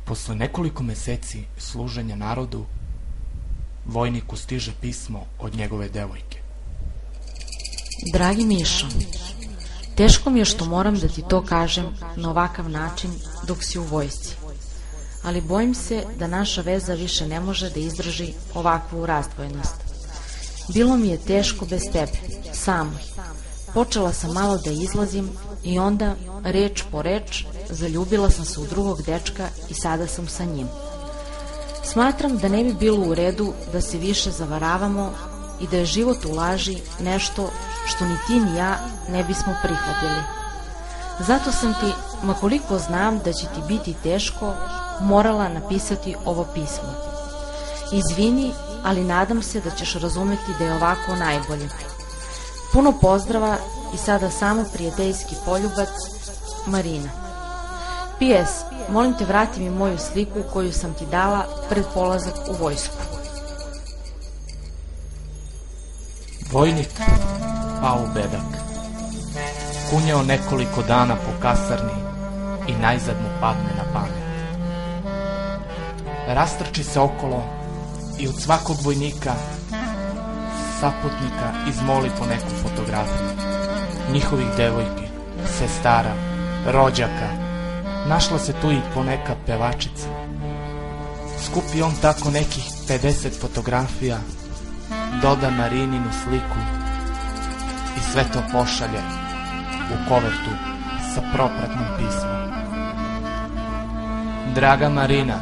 Posle nekoliko meseci služenja narodu, vojniku stiže pismo od njegove devojke. Dragi Mišo, teško mi je što moram da ti to kažem na ovakav način dok si u vojsci, ali bojim se da naša veza više ne može da izdrži ovakvu razdvojenost. Bilo mi je teško bez tebe, samo. Počela sam malo da izlazim i onda, reč po reč, zaljubila sam se u drugog dečka i sada sam sa njim. Smatram da ne bi bilo u redu da se više zavaravamo i da je život u laži nešto što ni ti ni ja ne bismo prihvatili. Zato sam ti, makoliko znam da će ti biti teško, morala napisati ovo pismo. Izvini, ali nadam se da ćeš razumeti da je ovako najbolje. Puno pozdrava i sada samo prijateljski poljubac, Marina. PS, molim te vrati mi moju sliku koju sam ti dala pred polazak u vojsku. Vojnik pao u bedak. Kunjao nekoliko dana po kasarni i najzad mu padne na pamet. Rastrči se okolo i od svakog vojnika, saputnika izmoli po neku fotografiju. Njihovih devojki, sestara, rođaka. Našla se tu i poneka pevačica. Skupi on tako nekih 50 fotografija, doda Marininu sliku i sve to pošalje u kovertu sa propratnim pismom. Draga Marina,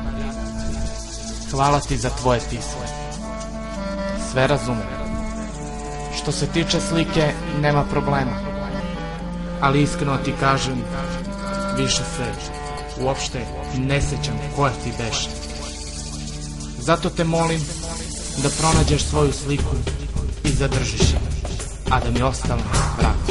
hvala ti za tvoje pismo. Sve razumem. Što se tiče slike, nema problema. Ali iskreno ti kažem, više se uopšte ne sećam koja ti beše. Zato te molim da pronađeš svoju sliku i zadržiš je, a da mi ostalo vrati.